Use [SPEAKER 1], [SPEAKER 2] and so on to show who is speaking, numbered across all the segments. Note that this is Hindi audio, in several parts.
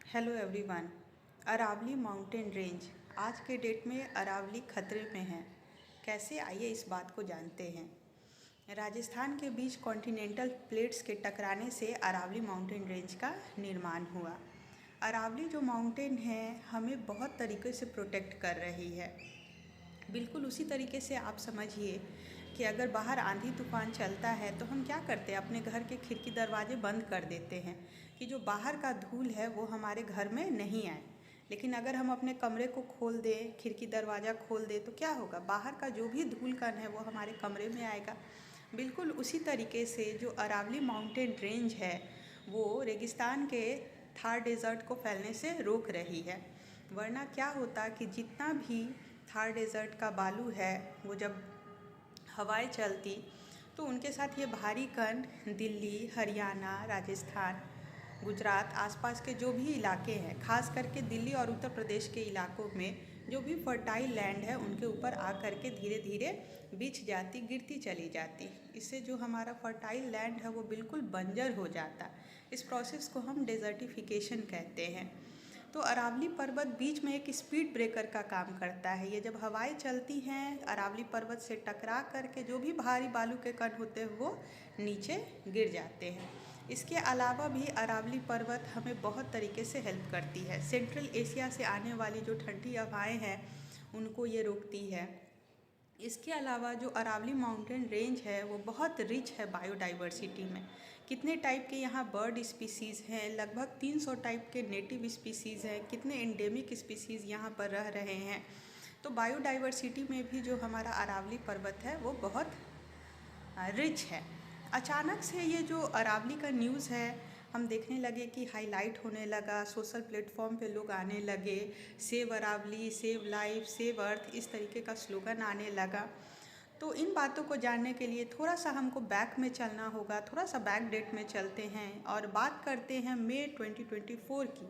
[SPEAKER 1] Hello everyone. Aravalli mountain range आज के डेट में अरावली खतरे में है। कैसे, आइए इस बात को जानते हैं। राजस्थान के बीच कॉन्टिनेंटल प्लेट्स के टकराने से अरावली माउंटेन रेंज का निर्माण हुआ। अरावली जो माउंटेन है हमें बहुत तरीके से प्रोटेक्ट कर रही है। बिल्कुल उसी तरीके से आप समझिए कि अगर बाहर आंधी तूफान चलता है तो हम क्या करते हैं, अपने घर के खिड़की दरवाजे बंद कर देते हैं कि जो बाहर का धूल है वो हमारे घर में नहीं आए। लेकिन अगर हम अपने कमरे को खोल दें, खिड़की दरवाज़ा खोल दें तो क्या होगा, बाहर का जो भी धूल कण है वो हमारे कमरे में आएगा। बिल्कुल उसी तरीके से जो अरावली माउंटेन रेंज है वो रेगिस्तान के थार डेज़र्ट को फैलने से रोक रही है। वरना क्या होता कि जितना भी थार डेज़र्ट का बालू है वो जब हवाएं चलती तो उनके साथ ये भारी कण दिल्ली, हरियाणा, राजस्थान, गुजरात आसपास के जो भी इलाके हैं, खास करके दिल्ली और उत्तर प्रदेश के इलाकों में जो भी फर्टाइल लैंड है उनके ऊपर आ कर के धीरे धीरे बिछ जाती, गिरती चली जाती। इससे जो हमारा फर्टाइल लैंड है वो बिल्कुल बंजर हो जाता। इस प्रोसेस को हम डेजर्टिफिकेशन कहते हैं। तो अरावली पर्वत बीच में एक स्पीड ब्रेकर का काम करता है। ये जब हवाएं चलती हैं अरावली पर्वत से टकरा करके जो भी भारी बालू के कण होते हैं वो नीचे गिर जाते हैं। इसके अलावा भी अरावली पर्वत हमें बहुत तरीके से हेल्प करती है। सेंट्रल एशिया से आने वाली जो ठंडी हवाएं हैं उनको ये रोकती है। इसके अलावा जो अरावली माउंटेन रेंज है वो बहुत रिच है बायोडाइवर्सिटी में। कितने टाइप के यहाँ बर्ड स्पीसीज़ हैं, लगभग 300 टाइप के नेटिव स्पीसीज़ हैं, कितने एंडेमिक स्पीसीज़ यहाँ पर रह रहे हैं। तो बायोडाइवर्सिटी में भी जो हमारा अरावली पर्वत है वो बहुत रिच है। अचानक से ये जो अरावली का न्यूज़ है हम देखने लगे कि हाईलाइट होने लगा, सोशल प्लेटफॉर्म पे लोग आने लगे, save Aravalli, save life, save earth, इस तरीके का स्लोगन आने लगा। तो इन बातों को जानने के लिए थोड़ा सा हमको बैक में चलना होगा, थोड़ा सा बैक डेट में चलते हैं और बात करते हैं मई 2024 की,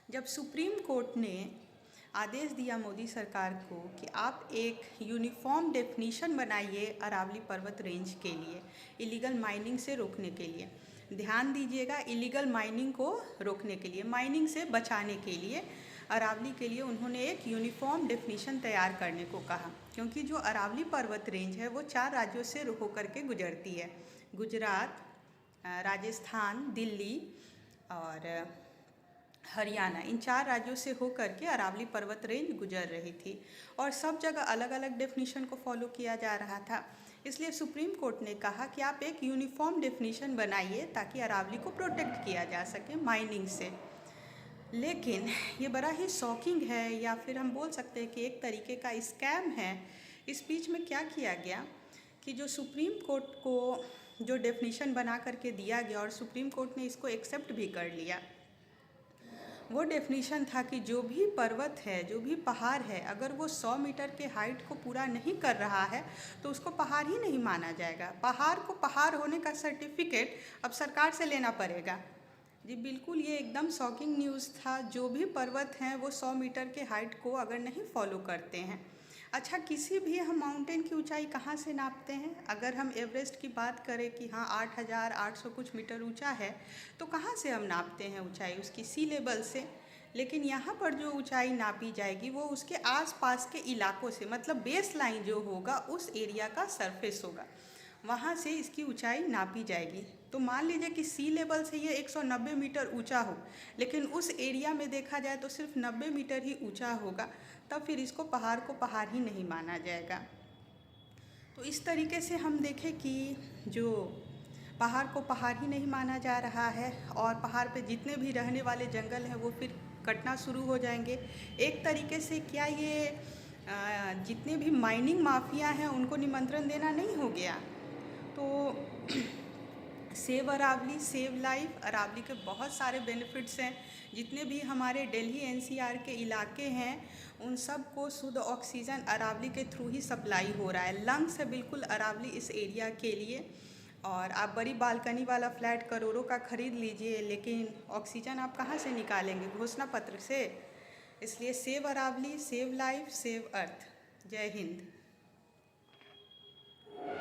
[SPEAKER 1] जब सुप्रीम कोर्ट ने आदेश दिया मोदी सरकार को कि आप एक यूनिफॉर्म डेफिनीशन बनाइए अरावली पर्वत रेंज के लिए, इलीगल माइनिंग से रोकने के लिए। ध्यान दीजिएगा, इलीगल माइनिंग को रोकने के लिए, माइनिंग से बचाने के लिए अरावली के लिए उन्होंने एक यूनिफॉर्म डेफिनीशन तैयार करने को कहा। क्योंकि जो अरावली पर्वत रेंज है वो 4 राज्यों से होकर के गुजरती है, गुजरात, राजस्थान, दिल्ली और हरियाणा। इन 4 राज्यों से होकर के अरावली पर्वत रेंज गुजर रही थी और सब जगह अलग अलग डेफिनीशन को फॉलो किया जा रहा था। इसलिए सुप्रीम कोर्ट ने कहा कि आप एक यूनिफॉर्म डेफिनीशन बनाइए ताकि अरावली को प्रोटेक्ट किया जा सके माइनिंग से। लेकिन ये बड़ा ही शॉकिंग है, या फिर हम बोल सकते हैं कि एक तरीके का स्कैम है। इस बीच में क्या किया गया कि जो सुप्रीम कोर्ट को जो डेफिनीशन बना करके दिया गया और सुप्रीम कोर्ट ने इसको एक्सेप्ट भी कर लिया, वो डेफिनीशन था कि जो भी पर्वत है, जो भी पहाड़ है, अगर वो 100 मीटर के हाइट को पूरा नहीं कर रहा है तो उसको पहाड़ ही नहीं माना जाएगा। पहाड़ को पहाड़ होने का सर्टिफिकेट अब सरकार से लेना पड़ेगा। जी बिल्कुल, ये एकदम शॉकिंग न्यूज़ था। जो भी पर्वत हैं वो 100 मीटर के हाइट को अगर नहीं फॉलो करते हैं। अच्छा, किसी भी हम माउंटेन की ऊंचाई कहाँ से नापते हैं? अगर हम एवरेस्ट की बात करें कि हाँ 8,800 कुछ मीटर ऊंचा है तो कहाँ से हम नापते हैं ऊंचाई? उसकी सी लेवल से। लेकिन यहाँ पर जो ऊंचाई नापी जाएगी वो उसके आसपास के इलाकों से, मतलब बेस लाइन जो होगा उस एरिया का सरफेस होगा, वहाँ से इसकी ऊंचाई नापी जाएगी। तो मान लीजिए कि सी लेवल से ये 190 मीटर ऊंचा हो, लेकिन उस एरिया में देखा जाए तो सिर्फ 90 मीटर ही ऊंचा होगा, तब फिर इसको पहाड़ ही नहीं माना जाएगा। तो इस तरीके से हम देखें कि जो पहाड़ को पहाड़ ही नहीं माना जा रहा है और पहाड़ पे जितने भी रहने वाले जंगल हैं वो फिर कटना शुरू हो जाएंगे। एक तरीके से क्या ये जितने भी माइनिंग माफिया हैं उनको निमंत्रण देना नहीं हो गया? तो save Aravalli, save life, Aravalli के बहुत सारे बेनिफिट्स हैं। जितने भी हमारे दिल्ली एनसीआर के इलाके हैं उन सब को शुद्ध ऑक्सीजन अरावली के थ्रू ही सप्लाई हो रहा है। लंग्स है बिल्कुल अरावली इस एरिया के लिए। और आप बड़ी बालकनी वाला फ्लैट करोड़ों का खरीद लीजिए, लेकिन ऑक्सीजन आप कहाँ से निकालेंगे? घोषणा पत्र से। इसलिए save Aravalli, save life, save earth. जय हिंद।